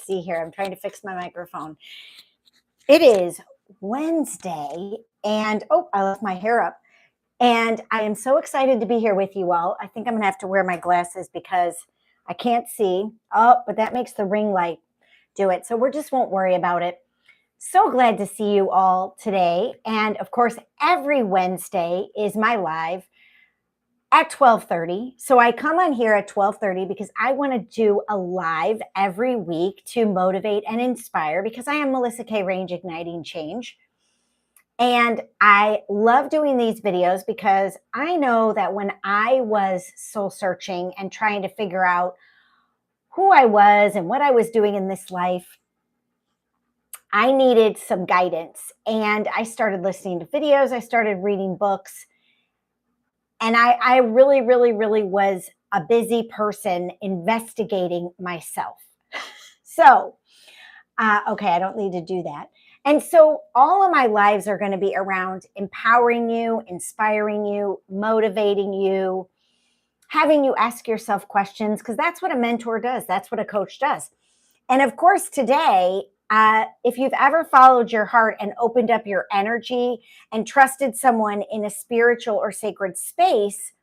see here. I'm trying to fix my microphone. It is Wednesday, and oh, I left my hair up. And I am so excited to be here with you all. I think I'm going to have to wear my glasses because I can't see. Oh, but that makes the ring light do it. So we just won't worry about it. So glad to see you all today. And of course, every Wednesday is my live at 12:30. So I come on here at 12:30 because I want to do a live every week to motivate and inspire, because I am Melissa K. Range Igniting Change. And I love doing these videos because I know that when I was soul searching and trying to figure out who I was and what I was doing in this life, I needed some guidance. And I started listening to videos. I started reading books. And I really, really, really was a busy person investigating myself. So, okay, I don't need to do that. And so all of my lives are going to be around empowering you, inspiring you, motivating you, having you ask yourself questions, because that's what a mentor does. That's what a coach does. And of course, today, if you've ever followed your heart and opened up your energy and trusted someone in a spiritual or sacred space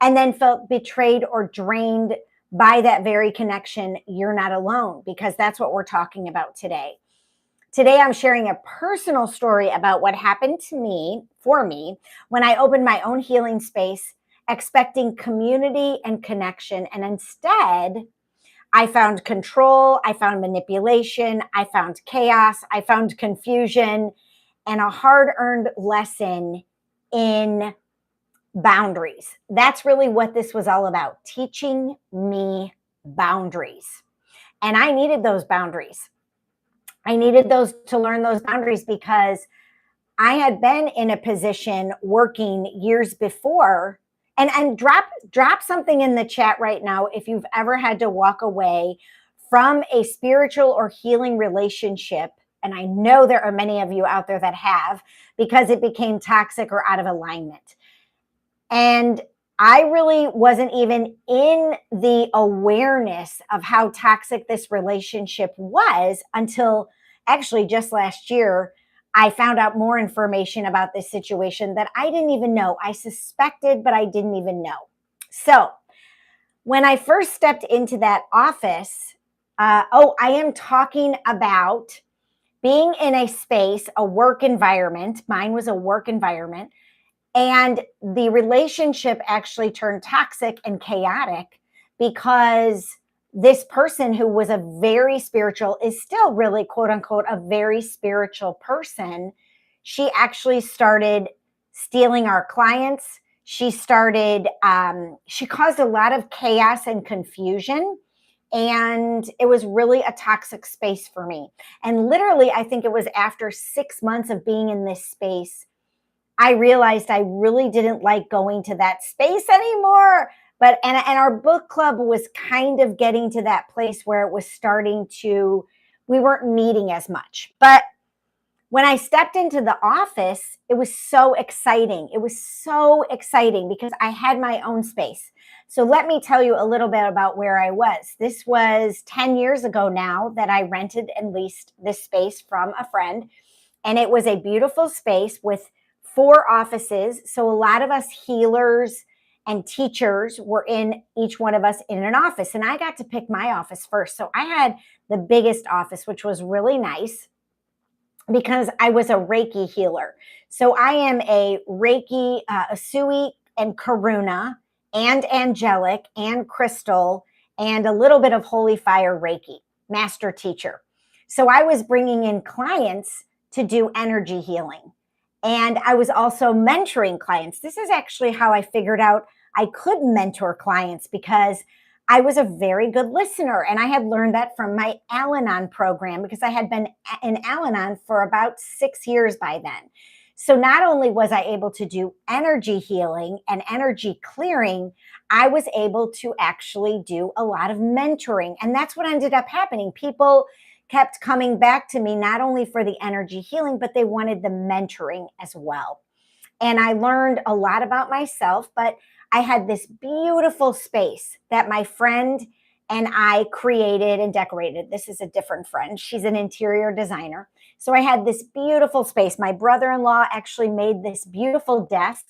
and then felt betrayed or drained by that very connection, you're not alone, because that's what we're talking about today. Today, I'm sharing a personal story about what happened to me, for me, when I opened my own healing space, expecting community and connection. And instead, I found control, I found manipulation, I found chaos, I found confusion, and a hard-earned lesson in boundaries. That's really what this was all about, teaching me boundaries. And I needed those boundaries. I needed those to learn those boundaries because I had been in a position working years before. And drop something in the chat right now if you've ever had to walk away from a spiritual or healing relationship. And I know there are many of you out there that have, because it became toxic or out of alignment. And I really wasn't even in the awareness of how toxic this relationship was until actually just last year. I found out more information about this situation that I didn't even know. I suspected, but I didn't even know. So when I first stepped into that office, I am talking about being in a space, a work environment. Mine was a work environment. And the relationship actually turned toxic and chaotic because this person, who was a very spiritual, is still really, quote unquote, a very spiritual person. She actually started stealing our clients. She started, she caused a lot of chaos and confusion. And it was really a toxic space for me. And literally, I think it was after 6 months of being in this space, I realized I really didn't like going to that space anymore. But and our book club was kind of getting to that place where it was starting to, we weren't meeting as much. But when I stepped into the office, it was so exciting. It was so exciting because I had my own space. So let me tell you a little bit about where I was. This was 10 years ago now that I rented and leased this space from a friend. And it was a beautiful space with 4 offices. So a lot of us healers and teachers were in, each one of us in an office. And I got to pick my office first. So I had the biggest office, which was really nice because I was a Reiki healer. So I am a Reiki, Asui and Karuna and angelic and crystal and a little bit of holy fire Reiki master teacher. So I was bringing in clients to do energy healing. And I was also mentoring clients. This is actually how I figured out I could mentor clients, because I was a very good listener. And I had learned that from my Al-Anon program, because I had been in Al-Anon for about 6 years by then. So not only was I able to do energy healing and energy clearing, I was able to actually do a lot of mentoring. And that's what ended up happening. People kept coming back to me, not only for the energy healing, but they wanted the mentoring as well. And I learned a lot about myself, but I had this beautiful space that my friend and I created and decorated. This is a different friend. She's an interior designer. So I had this beautiful space. My brother-in-law actually made this beautiful desk,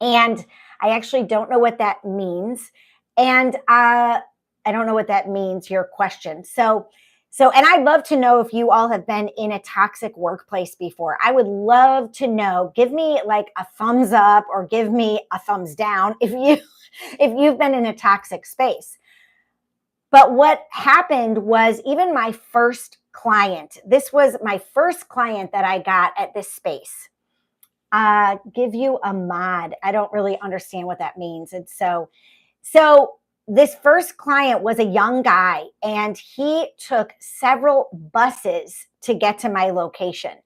and I actually don't know what that means. And I don't know what that means, your question. And I'd love to know if you all have been in a toxic workplace before. I would love to know. Give me like a thumbs up or give me a thumbs down if you've been in a toxic space. But what happened was, even my first client, this was my first client that I got at this space. Give you a mod. I don't really understand what that means. And so this first client was a young guy, and he took several buses to get to my location.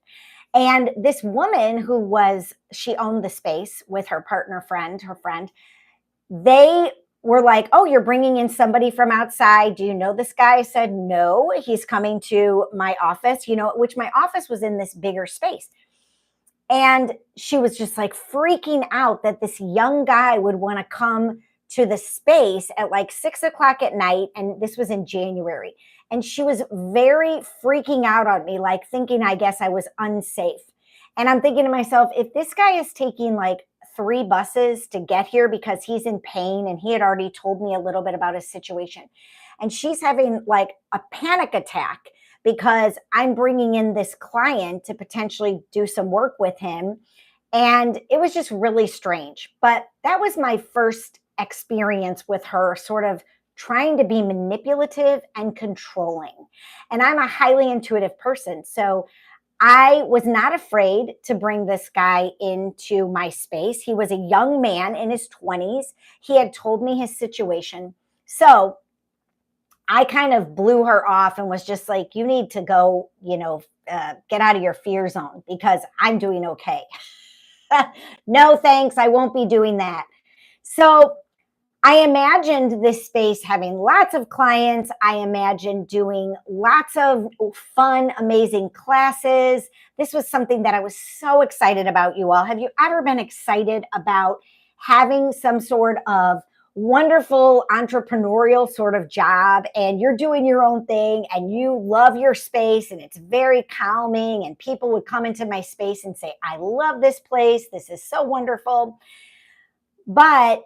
And this woman she owned the space with her her friend, they were like, "Oh, you're bringing in somebody from outside. Do you know this guy?" I said, "No, he's coming to my office," which my office was in this bigger space. And she was just like freaking out that this young guy would want to come to the space at like 6 o'clock at night. And this was in January. And she was very freaking out on me, like thinking, I guess, I was unsafe. And I'm thinking to myself, if this guy is taking like 3 buses to get here because he's in pain, and he had already told me a little bit about his situation, and she's having like a panic attack because I'm bringing in this client to potentially do some work with him. And it was just really strange. But that was my first experience with her sort of trying to be manipulative and controlling. And I'm a highly intuitive person. So I was not afraid to bring this guy into my space. He was a young man in his 20s. He had told me his situation. So I kind of blew her off and was just like, you need to go, get out of your fear zone because I'm doing okay. No, thanks. I won't be doing that. So I imagined this space having lots of clients. I imagined doing lots of fun, amazing classes. This was something that I was so excited about, you all. Have you ever been excited about having some sort of wonderful entrepreneurial sort of job, and you're doing your own thing and you love your space and it's very calming, and people would come into my space and say, I love this place. This is so wonderful. But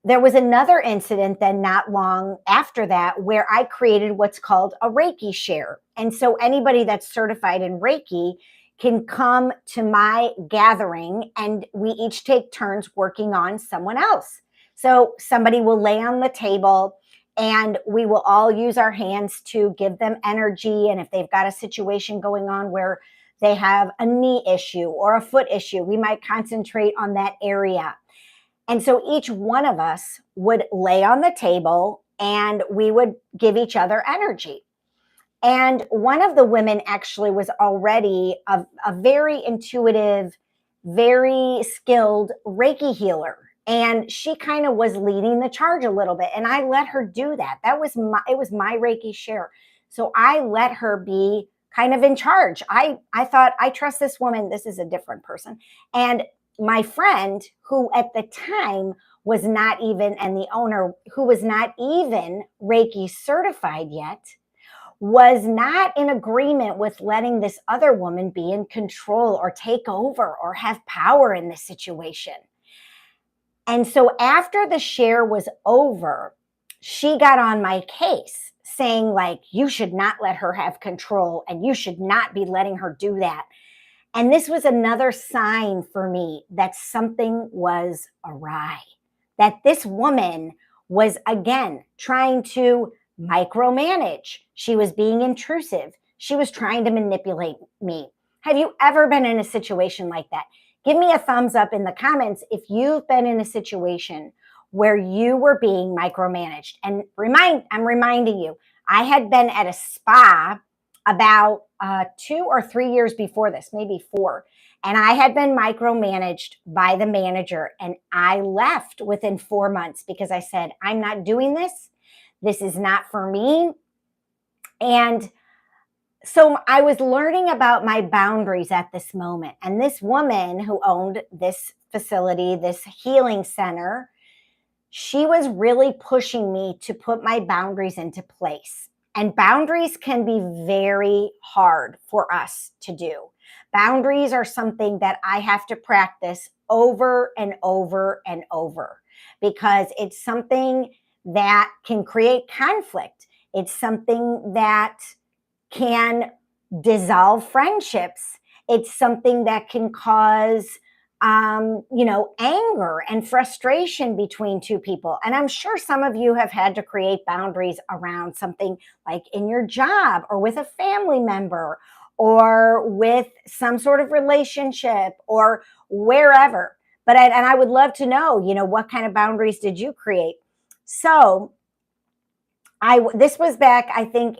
there was another incident then not long after that where I created what's called a Reiki share. And so anybody that's certified in Reiki can come to my gathering, and we each take turns working on someone else. So somebody will lay on the table, and we will all use our hands to give them energy. And if they've got a situation going on where they have a knee issue or a foot issue, we might concentrate on that area. And so each one of us would lay on the table and we would give each other energy. And one of the women actually was already a very intuitive, very skilled Reiki healer. And she kind of was leading the charge a little bit. And I let her do that. It was my Reiki share. So I let her be kind of in charge. I thought, I trust this woman. This is a different person. And my friend, who at the time was not even, and the owner, who was not even Reiki certified yet, was not in agreement with letting this other woman be in control or take over or have power in this situation. And so after the share was over, she got on my case saying, like, you should not let her have control and you should not be letting her do that. And this was another sign for me that something was awry, that this woman was, again, trying to micromanage. She was being intrusive. She was trying to manipulate me. Have you ever been in a situation like that? Give me a thumbs up in the comments if you've been in a situation where you were being micromanaged. And I'm reminding you, I had been at a spa about 2 or 3 years before this, maybe 4. And I had been micromanaged by the manager, and I left within 4 months because I said, I'm not doing this. This is not for me. And so I was learning about my boundaries at this moment. And this woman who owned this facility, this healing center, she was really pushing me to put my boundaries into place. And boundaries can be very hard for us to do. Boundaries are something that I have to practice over and over and over because it's something that can create conflict. It's something that can dissolve friendships. It's something that can cause anger and frustration between two people. And I'm sure some of you have had to create boundaries around something like in your job or with a family member or with some sort of relationship or wherever. And I would love to know, what kind of boundaries did you create? So this was back, I think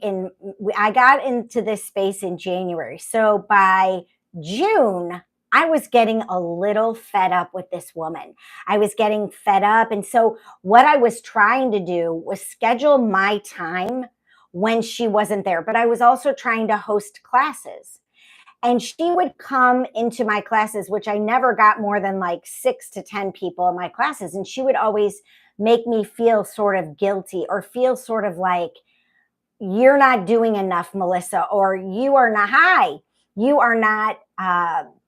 I got into this space in January. So by June, I was getting a little fed up with this woman. I was getting fed up. And so what I was trying to do was schedule my time when she wasn't there, but I was also trying to host classes. And she would come into my classes, which I never got more than like 6 to 10 people in my classes. And she would always make me feel sort of guilty or feel sort of like, you're not doing enough, Melissa, or you are not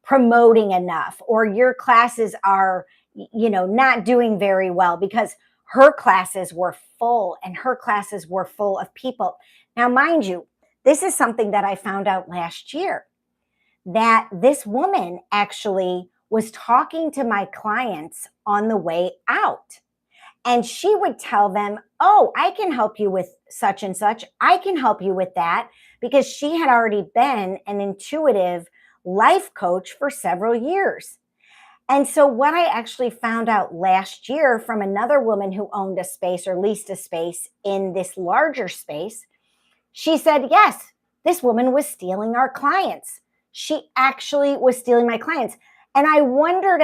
promoting enough, or your classes are, not doing very well, because her classes were full and her classes were full of people. Now, mind you, this is something that I found out last year, that this woman actually was talking to my clients on the way out. And she would tell them, oh, I can help you with such and such. I can help you with that, because she had already been an intuitive life coach for several years. And so what I actually found out last year from another woman who owned a space or leased a space in this larger space, she said, yes, this woman was stealing our clients. She actually was stealing my clients. And I wondered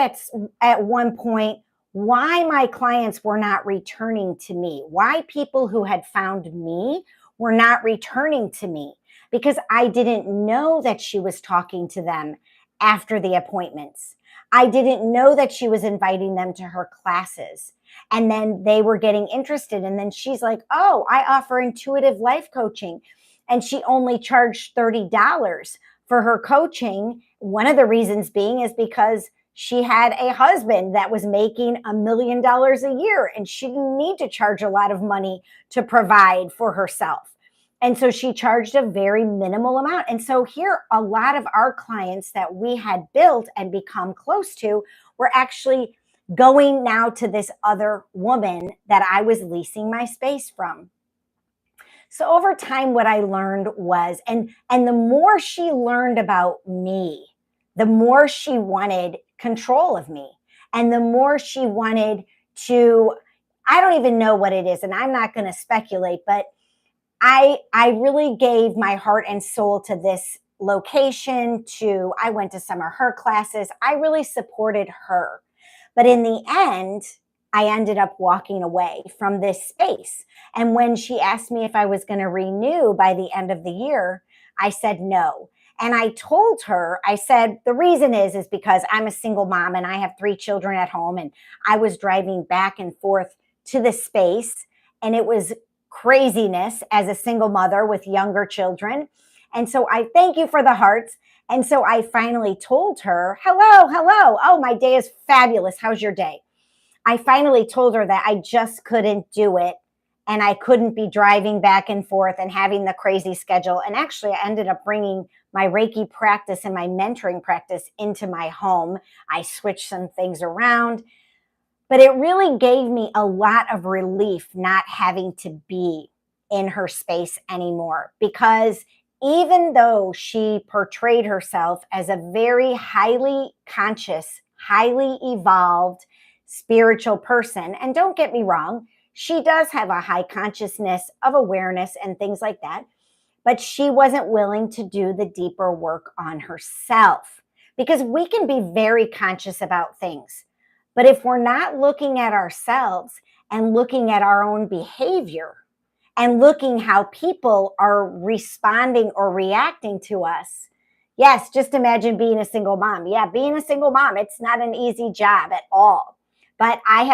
at one point why my clients were not returning to me, why people who had found me were not returning to me, because I didn't know that she was talking to them after the appointments. I didn't know that she was inviting them to her classes. And then they were getting interested. And then she's like, oh, I offer intuitive life coaching. And she only charged $30 for her coaching. One of the reasons being is because she had a husband that was making $1 million a year, and she didn't need to charge a lot of money to provide for herself. And so she charged a very minimal amount. And so here, a lot of our clients that we had built and become close to were actually going now to this other woman that I was leasing my space from. So over time, what I learned was, and the more she learned about me, the more she wanted control of me. And the more she wanted to, I don't even know what it is, and I'm not going to speculate, but I really gave my heart and soul to this location. I went to some of her classes. I really supported her. But in the end, I ended up walking away from this space. And when she asked me if I was going to renew by the end of the year, I said no. And I told her, I said, the reason is because I'm a single mom and I have 3 children at home, and I was driving back and forth to the space, and it was craziness as a single mother with younger children. And so I thank you for the hearts. And so I finally told her, hello. Oh, my day is fabulous. How's your day? I finally told her that I just couldn't do it, and I couldn't be driving back and forth and having the crazy schedule. And actually, I ended up bringing my Reiki practice and my mentoring practice into my home. I switched some things around, but it really gave me a lot of relief not having to be in her space anymore, because even though she portrayed herself as a very highly conscious, highly evolved, spiritual person, and don't get me wrong, she does have a high consciousness of awareness and things like that, but she wasn't willing to do the deeper work on herself, because we can be very conscious about things. But if we're not looking at ourselves and looking at our own behavior and looking how people are responding or reacting to us, yes, just imagine being a single mom. Yeah, being a single mom, it's not an easy job at all. But I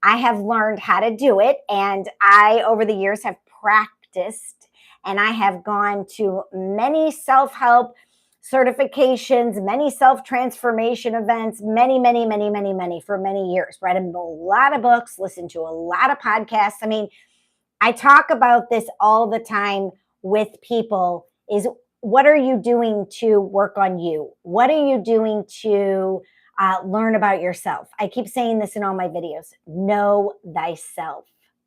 I have learned how to do it. And I, over the years, have practiced, and I have gone to many self-help certifications, many self-transformation events, many for many years. Read a lot of books, listened to a lot of podcasts. I mean, I talk about this all the time with people is, what are you doing to work on you? What are you doing to learn about yourself? I keep saying this in all my videos. Know thyself.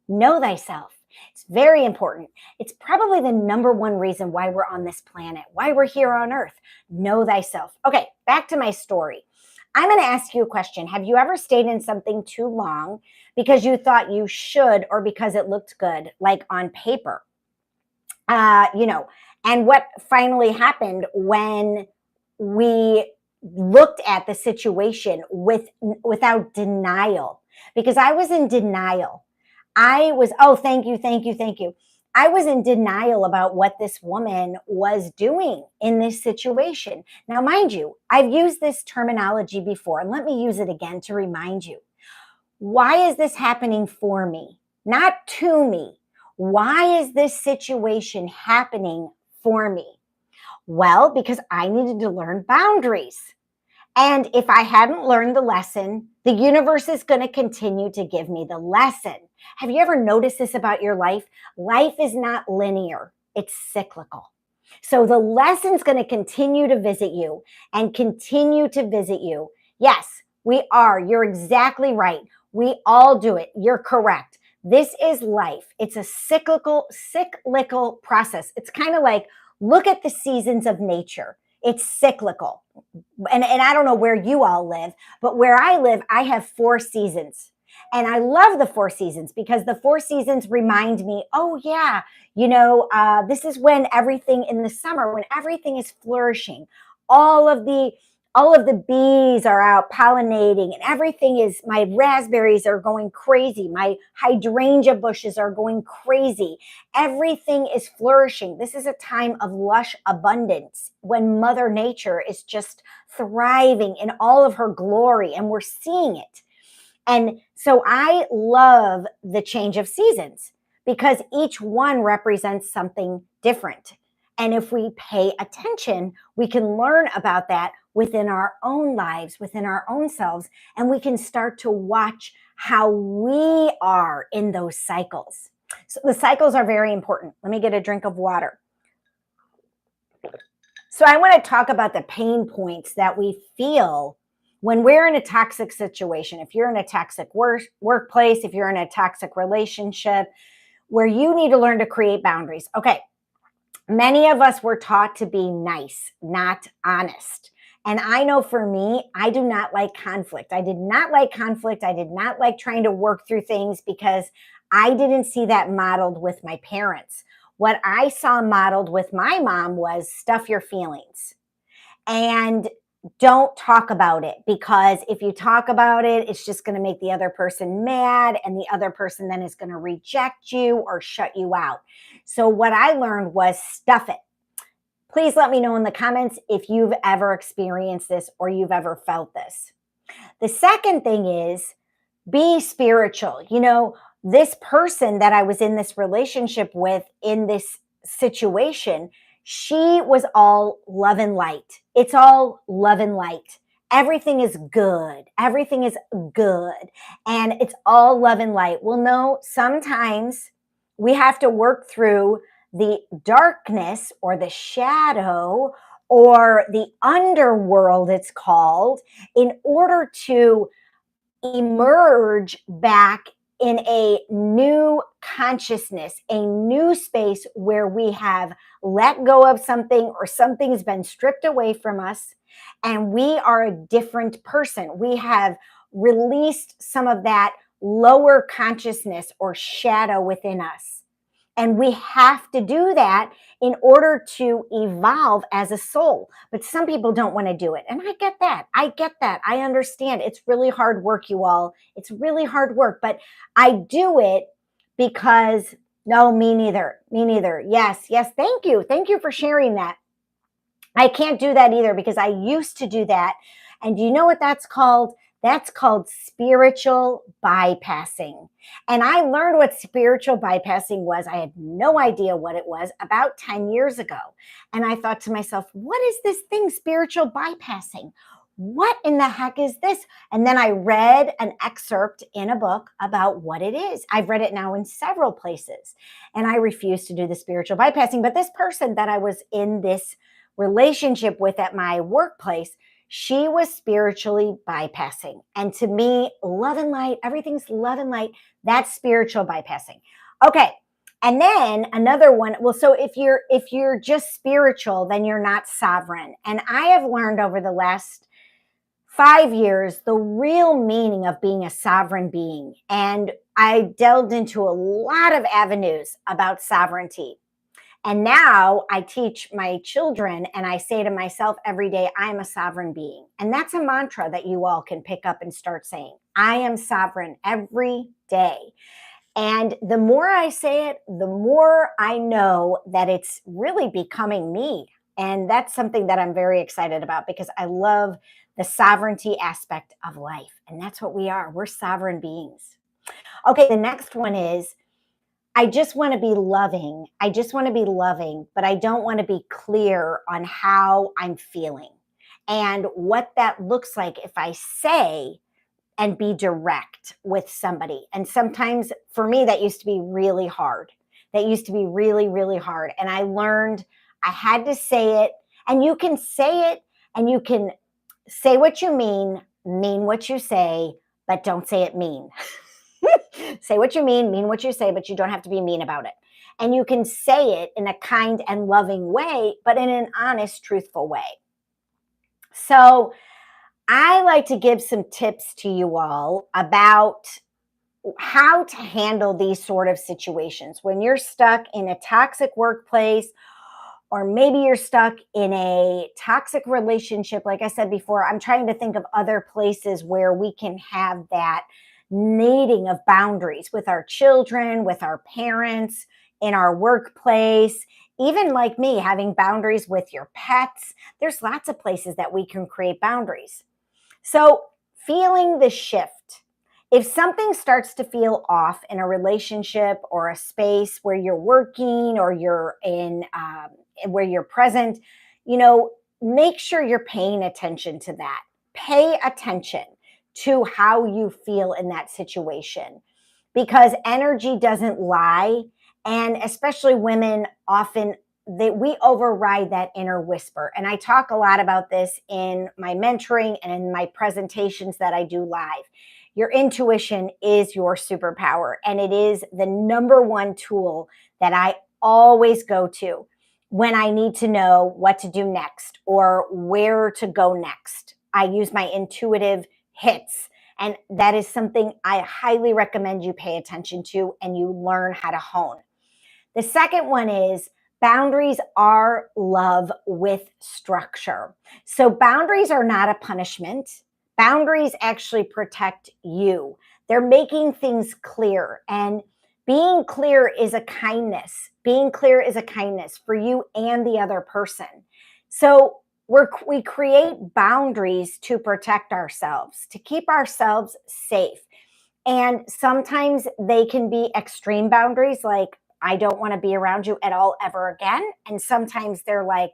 Know thyself. It's very important. It's probably the number one reason why we're on this planet, why we're here on earth. Know thyself. Okay, back to my story. I'm going to ask you a question. Have you ever stayed in something too long because you thought you should, or because it looked good, like on paper? And what finally happened when we looked at the situation without denial? Because I was in denial. Oh, thank you. I was in denial about what this woman was doing in this situation. Now, mind you, I've used this terminology before, and let me use it again to remind you. Why is this happening for me? Not to me. Why is this situation happening for me? Well, because I needed to learn boundaries. And if I hadn't learned the lesson, the universe is going to continue to give me the lesson. Have you ever noticed this about your life? Life is not linear. It's cyclical. So the lesson's going to continue to visit you and continue to visit you. Yes, we are. You're exactly right. We all do it. You're correct. This is life. It's a cyclical process. It's kind of like, look at the seasons of nature. It's cyclical. And I don't know where you all live, but where I live, I have 4 seasons. And I love the 4 seasons because the 4 seasons remind me, oh yeah, this is when everything in the summer, when everything is flourishing, all of the bees are out pollinating, and everything is, my raspberries are going crazy. My hydrangea bushes are going crazy. Everything is flourishing. This is a time of lush abundance when Mother Nature is just thriving in all of her glory, and we're seeing it. And so I love the change of seasons because each one represents something different. And if we pay attention, we can learn about that within our own lives, within our own selves, and we can start to watch how we are in those cycles. So the cycles are very important. Let me get a drink of water. So I want to talk about the pain points that we feel when we're in a toxic situation. If you're in a toxic workplace, if you're in a toxic relationship, where you need to learn to create boundaries. Okay, many of us were taught to be nice, not honest. And I know for me, I do not like conflict. I did not like conflict. I did not like trying to work through things because I didn't see that modeled with my parents. What I saw modeled with my mom was stuff your feelings and don't talk about it, because if you talk about it, it's just going to make the other person mad, and the other person then is going to reject you or shut you out. So what I learned was stuff it. Please let me know in the comments if you've ever experienced this or you've ever felt this. The second thing is be spiritual. This person that I was in this relationship with, in this situation, she was all love and light. It's all love and light. Everything is good. Everything is good. And it's all love and light. Well, no, sometimes we have to work through the darkness or the shadow or the underworld, it's called, in order to emerge back in a new consciousness, a new space where we have let go of something, or something's been stripped away from us, and we are a different person. We have released some of that lower consciousness or shadow within us. And we have to do that in order to evolve as a soul. But some people don't want to do it. And I get that. I understand. It's really hard work, you all. It's really hard work. But I do it because, no, me neither. Yes. Thank you. Thank you for sharing that. I can't do that either because I used to do that. And do you know what that's called? That's called spiritual bypassing. And I learned what spiritual bypassing was. I had no idea what it was about 10 years ago. And I thought to myself, what is this thing, spiritual bypassing? What in the heck is this? And then I read an excerpt in a book about what it is. I've read it now in several places, and I refuse to do the spiritual bypassing. But this person that I was in this relationship with at my workplace, she was spiritually bypassing. And to me, love and light, everything's love and light. That's spiritual bypassing. Okay. And then another one, well, so if you're just spiritual, then you're not sovereign. And I have learned over the last 5 years the real meaning of being a sovereign being. And I delved into a lot of avenues about sovereignty. And now I teach my children and I say to myself every day, I am a sovereign being. And that's a mantra that you all can pick up and start saying. I am sovereign every day. And the more I say it, the more I know that it's really becoming me. And that's something that I'm very excited about because I love the sovereignty aspect of life. And that's what we are. We're sovereign beings. Okay, the next one is I just want to be loving. I just want to be loving, but I don't want to be clear on how I'm feeling and what that looks like if I say and be direct with somebody. And sometimes for me, that used to be really hard. That used to be really, really hard. And I learned I had to say it. And you can say it and you can say what you mean what you say, but don't say it mean. Say what you mean what you say, but you don't have to be mean about it. And you can say it in a kind and loving way, but in an honest, truthful way. So I like to give some tips to you all about how to handle these sort of situations when you're stuck in a toxic workplace, or maybe you're stuck in a toxic relationship. Like I said before, I'm trying to think of other places where we can have that needing of boundaries with our children, with our parents, in our workplace, even like me, having boundaries with your pets. There's lots of places that we can create boundaries. So, feeling the shift. If something starts to feel off in a relationship or a space where you're working or you're in where you're present, make sure you're paying attention to that. Pay attention to how you feel in that situation because energy doesn't lie. And especially women often we override that inner whisper. And I talk a lot about this in my mentoring and in my presentations that I do live. Your intuition is your superpower, and it is the number one tool that I always go to when I need to know what to do next or where to go next. I use my intuitive hits, and that is something I highly recommend you pay attention to and you learn how to hone. The second one is boundaries are love with structure. So boundaries are not a punishment. Boundaries actually protect you. They're making things clear, and being clear is a kindness. Being clear is a kindness for you and the other person. So we create boundaries to protect ourselves, to keep ourselves safe. And sometimes they can be extreme boundaries, like, I don't want to be around you at all ever again. And sometimes they're like,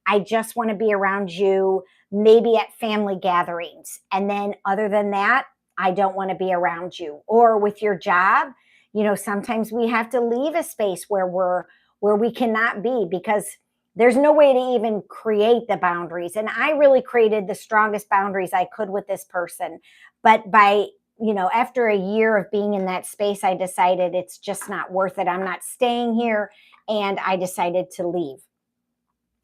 I just want to be around you maybe at family gatherings. And then other than that, I don't want to be around you. Or with your job, sometimes we have to leave a space where we cannot be because there's no way to even create the boundaries. And I really created the strongest boundaries I could with this person. But after a year of being in that space, I decided it's just not worth it. I'm not staying here. And I decided to leave.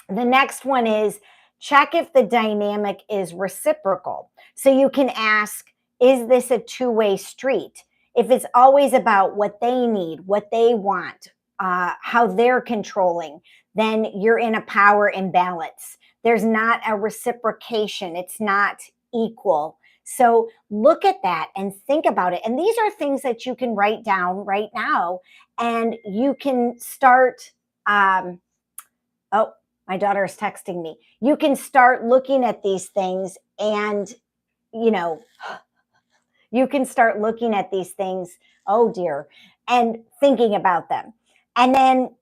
The next one is check if the dynamic is reciprocal. So you can ask, is this a two-way street? If it's always about what they need, what they want, how they're controlling, then you're in a power imbalance. There's not a reciprocation. It's not equal. So look at that and think about it. And these are things that you can write down right now, and you can start. Oh, my daughter is texting me. You can start looking at these things and, You can start looking at these things, oh dear, and thinking about them. And then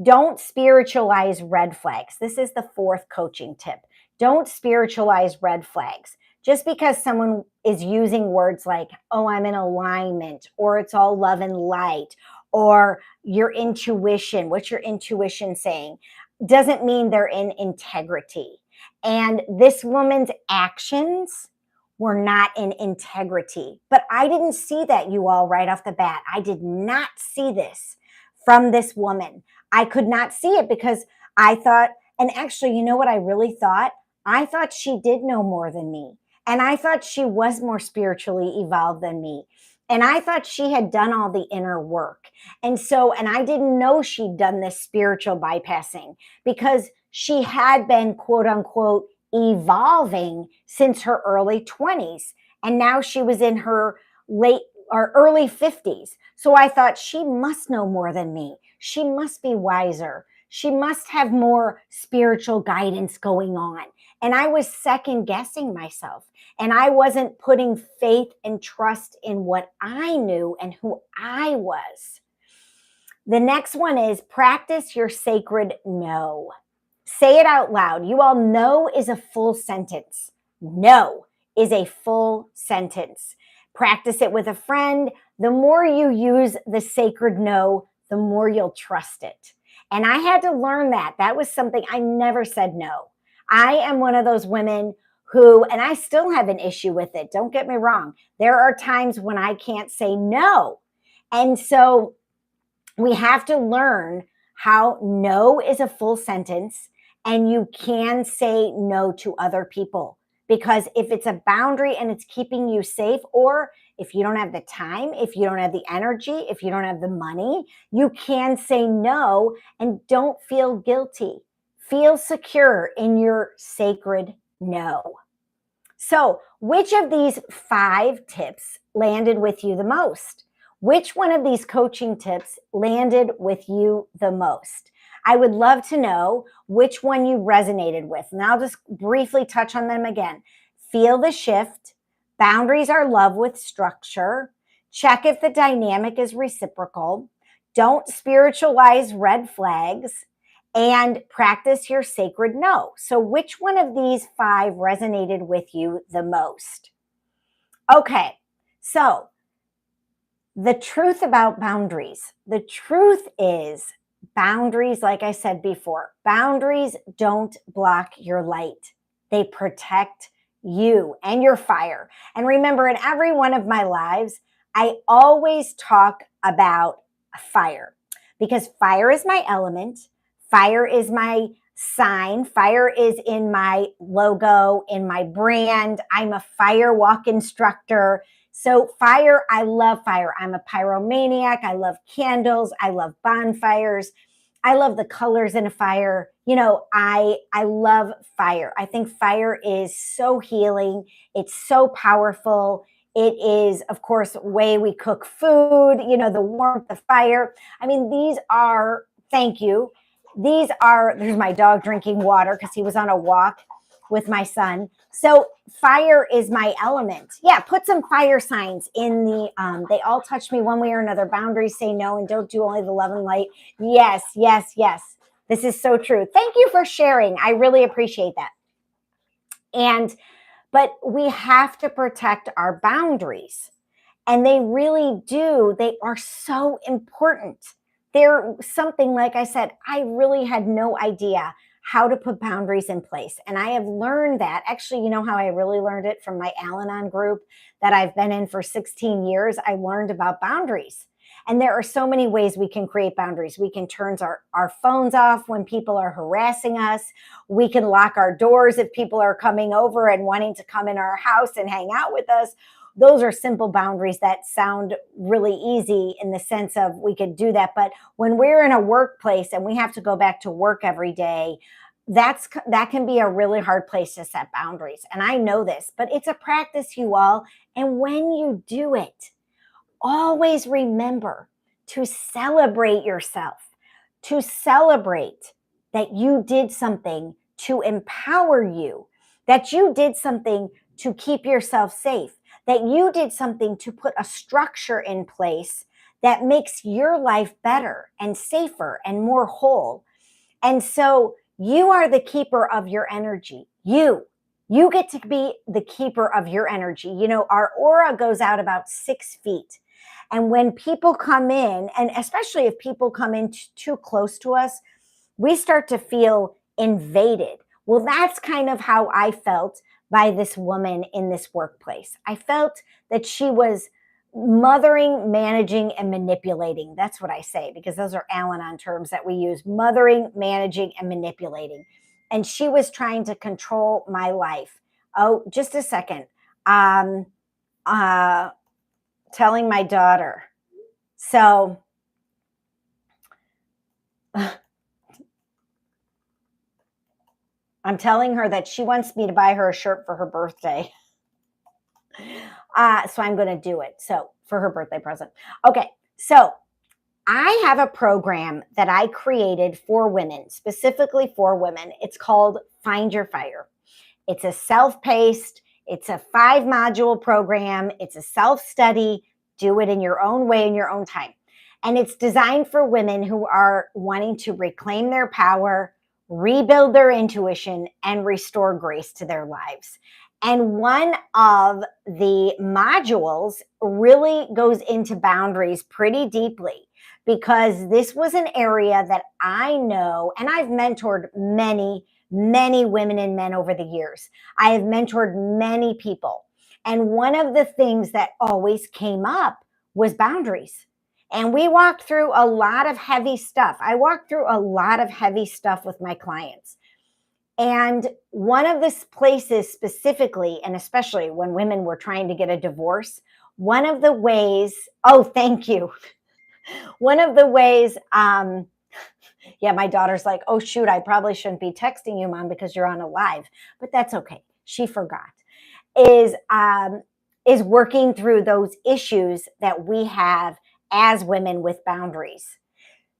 don't spiritualize red flags. This is the fourth coaching tip. Don't spiritualize red flags. Just because someone is using words like, oh, I'm in alignment, or it's all love and light, or your intuition, what's your intuition saying, doesn't mean they're in integrity. And this woman's actions were not in integrity. But I didn't see that, you all, right off the bat. I did not see this from this woman. I could not see it because I thought, and actually, you know what I really thought? I thought she did know more than me. And I thought she was more spiritually evolved than me. And I thought she had done all the inner work. And I didn't know she'd done this spiritual bypassing because she had been, quote unquote, evolving since her early 20s. And now she was in her late or early 50s. So I thought she must know more than me. She must be wiser. She must have more spiritual guidance going on. And I was second guessing myself. And I wasn't putting faith and trust in what I knew and who I was. The next one is practice your sacred no. Say it out loud. You all, no is a full sentence. No is a full sentence. Practice it with a friend. The more you use the sacred no, the more you'll trust it. And I had to learn that. That was something I never said no. I am one of those women who, and I still have an issue with it. Don't get me wrong. There are times when I can't say no. And so we have to learn how no is a full sentence and you can say no to other people. Because if it's a boundary and it's keeping you safe, or if you don't have the time, if you don't have the energy, if you don't have the money, you can say no and don't feel guilty. Feel secure in your sacred no. So, which of these 5 tips landed with you the most? Which one of these coaching tips landed with you the most? I would love to know which one you resonated with. And I'll just briefly touch on them again. Feel the shift. Boundaries are love with structure. Check if the dynamic is reciprocal. Don't spiritualize red flags. And practice your sacred no. So which one of these 5 resonated with you the most? Okay, so the truth about boundaries. The truth is boundaries, like I said before, boundaries don't block your light. They protect you and your fire. And remember, in every one of my lives, I always talk about fire because fire is my element. Fire is my sign. Fire is in my logo, in my brand. I'm a fire walk instructor. So fire, I love fire. I'm a pyromaniac. I love candles. I love bonfires. I love the colors in a fire. You know, I love fire. I think fire is so healing. It's so powerful. It is, of course, way we cook food, you know, the warmth of fire. I mean, these are, thank you. There's my dog drinking water because he was on a walk with my son. So fire is my element. Yeah, put some fire signs in the, they all touch me one way or another. Boundaries say no and don't do only the love and light. Yes, yes, yes. This is so true. Thank you for sharing. I really appreciate that. But we have to protect our boundaries. And they really do. They are so important. They're something, like I said, I really had no idea how to put boundaries in place. And I have learned that. Actually, you know how I really learned it? From my Al-Anon group that I've been in for 16 years. I learned about boundaries. And there are so many ways we can create boundaries. We can turn our phones off when people are harassing us. We can lock our doors if people are coming over and wanting to come in our house and hang out with us. Those are simple boundaries that sound really easy in the sense of we could do that. But when we're in a workplace and we have to go back to work every day, that can be a really hard place to set boundaries. And I know this, but it's a practice, you all. And when you do it, always remember to celebrate yourself, to celebrate that you did something to empower you, that you did something to keep yourself safe, that you did something to put a structure in place that makes your life better and safer and more whole. And so you are the keeper of your energy. You get to be the keeper of your energy. You know, our aura goes out about 6 feet. And when people come in, and especially if people come in too close to us, we start to feel invaded. Well, that's kind of how I felt by this woman in this workplace. I felt that she was mothering, managing, and manipulating. That's what I say, because those are Al-Anon terms that we use: mothering, managing, and manipulating. And she was trying to control my life. Oh, just a second. Uh, Telling my daughter. So I'm telling her that she wants me to buy her a shirt for her birthday. So I'm going to do it. So for her birthday present. Okay. So I have a program that I created for women, specifically for women. It's called Find Your Fire. It's a self-paced, it's a 5-module program. It's a self-study. Do it in your own way, in your own time. And it's designed for women who are wanting to reclaim their power, rebuild their intuition, and restore grace to their lives. And one of the modules really goes into boundaries pretty deeply, because this was an area that I know, and I've mentored many women and men over the years. I have mentored many people. And one of the things that always came up was boundaries. And we walked through a lot of heavy stuff. I walked through a lot of heavy stuff with my clients. And one of the places specifically, and especially when women were trying to get a divorce, one of the ways, oh, thank you. One of the ways, yeah, my daughter's like, oh, shoot, I probably shouldn't be texting you, Mom, because you're on a live. But that's okay. She forgot. Is working through those issues that we have as women with boundaries.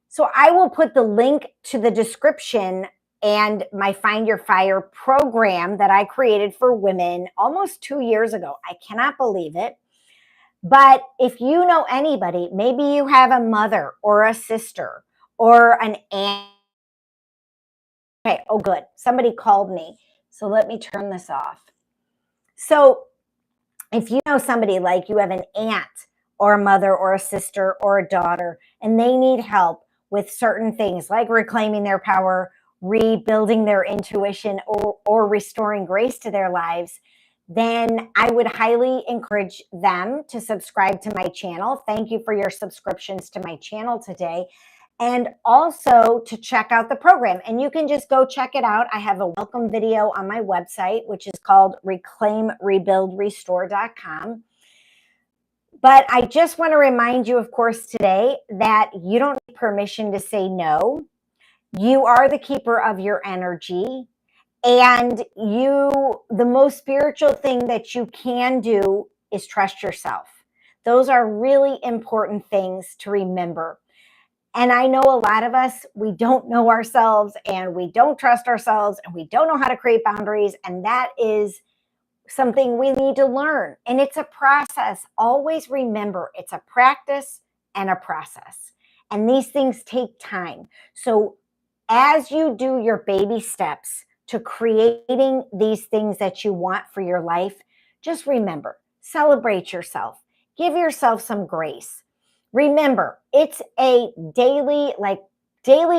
So I will put the link to the description and my Find Your Fire program that I created for women almost 2 years ago. I cannot believe it. But if you know anybody, maybe you have a mother or a sister or an aunt. Okay, oh good. Somebody called me. So let me turn this off. So if you know somebody, like you have an aunt or a mother or a sister or a daughter, and they need help with certain things like reclaiming their power, rebuilding their intuition, or restoring grace to their lives, then I would highly encourage them to subscribe to my channel. Thank you for your subscriptions to my channel today. And also to check out the program. And you can just go check it out. I have a welcome video on my website, which is called reclaimrebuildrestore.com. But I just want to remind you, of course, today that you don't need permission to say no. You are the keeper of your energy. And the most spiritual thing that you can do is trust yourself. Those are really important things to remember. And I know a lot of us, we don't know ourselves and we don't trust ourselves and we don't know how to create boundaries. And that is something we need to learn. And it's a process. Always remember, it's a practice and a process. And these things take time. So as you do your baby steps to creating these things that you want for your life, just remember, celebrate yourself, give yourself some grace. Remember, it's a daily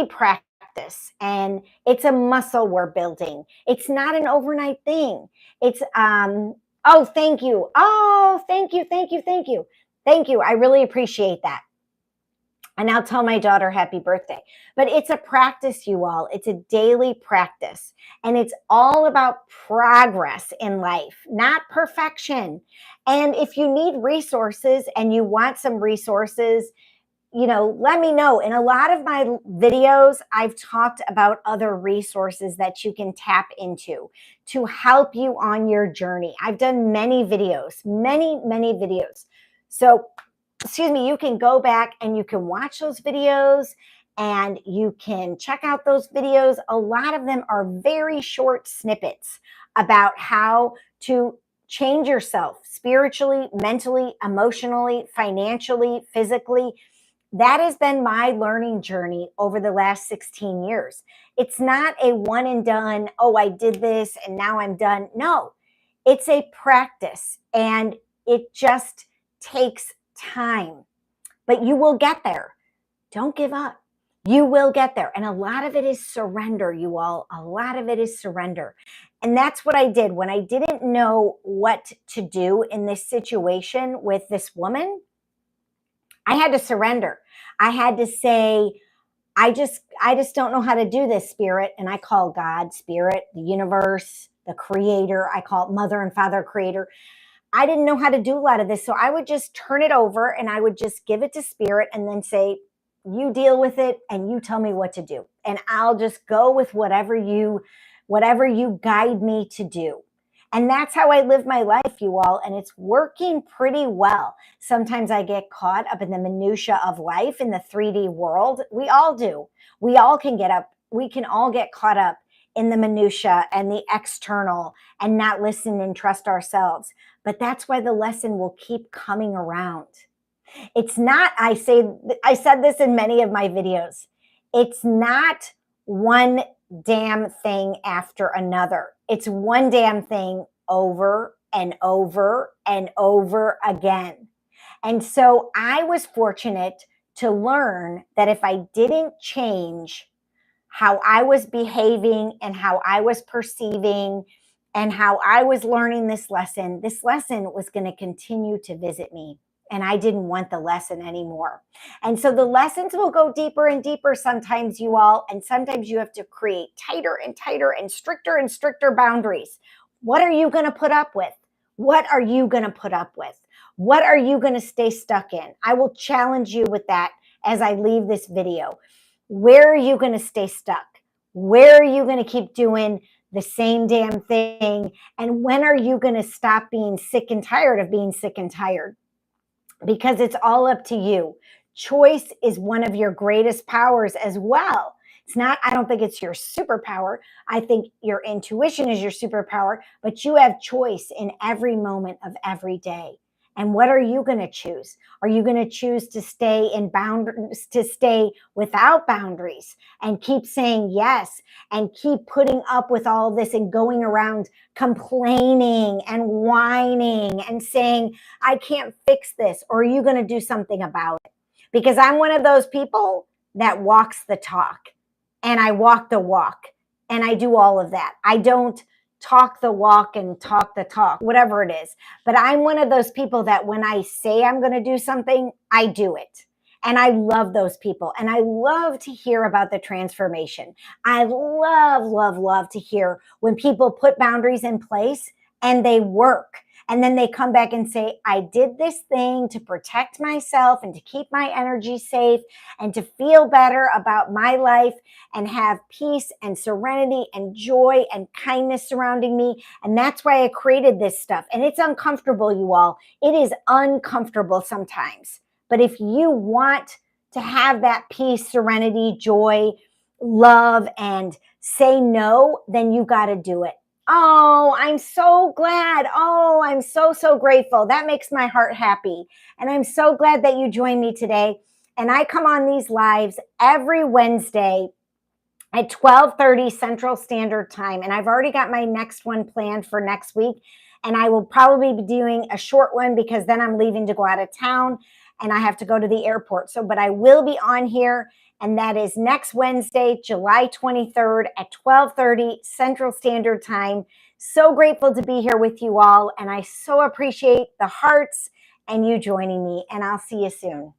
practice, and it's a muscle we're building. It's not an overnight thing. It's, oh, thank you. Oh, thank you. Thank you. Thank you. Thank you. I really appreciate that. And I'll tell my daughter happy birthday. But it's a practice, you all. It's a daily practice. And it's all about progress in life, not perfection. And if you need resources and you want some resources, let me know. In a lot of my videos, I've talked about other resources that you can tap into to help you on your journey. I've done many videos, many videos. So you can go back and you can watch those videos and you can check out those videos. A lot of them are very short snippets about how to change yourself spiritually, mentally, emotionally, financially, physically. That has been my learning journey over the last 16 years. It's not a one and done, oh, I did this and now I'm done. No, it's a practice and it just takes time, but you will get there. Don't give up. You will get there. And a lot of it is surrender, you all. A lot of it is surrender. And that's what I did when I didn't know what to do in this situation with this woman. I had to surrender. I had to say, I just don't know how to do this, spirit. And I call God spirit, the universe, the creator. I call it mother and father creator. I didn't know how to do a lot of this. So I would just turn it over and I would just give it to spirit and then say, you deal with it and you tell me what to do. And I'll just go with whatever you guide me to do. And that's how I live my life, you all. And it's working pretty well. Sometimes I get caught up in the minutia of life in the 3D world. We all do. We can all get caught up in the minutia and the external and not listen and trust ourselves. But that's why the lesson will keep coming around. It's not, I said this in many of my videos. It's not one damn thing after another. It's one damn thing over and over and over again. And so I was fortunate to learn that if I didn't change how I was behaving and how I was perceiving and how I was learning this lesson was going to continue to visit me. And I didn't want the lesson anymore. And so the lessons will go deeper and deeper sometimes, you all. And sometimes you have to create tighter and tighter and stricter boundaries. What are you going to put up with? What are you going to put up with? What are you going to stay stuck in? I will challenge you with that as I leave this video. Where are you going to stay stuck? Where are you going to keep doing the same damn thing? And when are you going to stop being sick and tired of being sick and tired? Because it's all up to you. Choice is one of your greatest powers as well. It's not, I don't think it's your superpower. I think your intuition is your superpower, but you have choice in every moment of every day. And what are you going to choose? Are you going to choose to stay without boundaries and keep saying yes and keep putting up with all this and going around complaining and whining and saying, I can't fix this? Or are you going to do something about it? Because I'm one of those people that walks the talk and I walk the walk and I do all of that. I don't talk the walk and talk the talk, whatever it is. But I'm one of those people that when I say I'm going to do something, I do it. And I love those people. And I love to hear about the transformation. I love to hear when people put boundaries in place and they work. And then they come back and say, I did this thing to protect myself and to keep my energy safe and to feel better about my life and have peace and serenity and joy and kindness surrounding me. And that's why I created this stuff. And it's uncomfortable, you all. It is uncomfortable sometimes. But if you want to have that peace, serenity, joy, love, and say no, then you got to do it. Oh, I'm so glad. Oh, I'm so grateful. That makes my heart happy. And I'm so glad that you joined me today. And I come on these lives every Wednesday at 12:30 Central Standard Time. And I've already got my next one planned for next week. And I will probably be doing a short one because then I'm leaving to go out of town and I have to go to the airport. But I will be on here. And that is next Wednesday, July 23rd at 12:30 Central Standard Time. So grateful to be here with you all. And I so appreciate the hearts and you joining me. And I'll see you soon.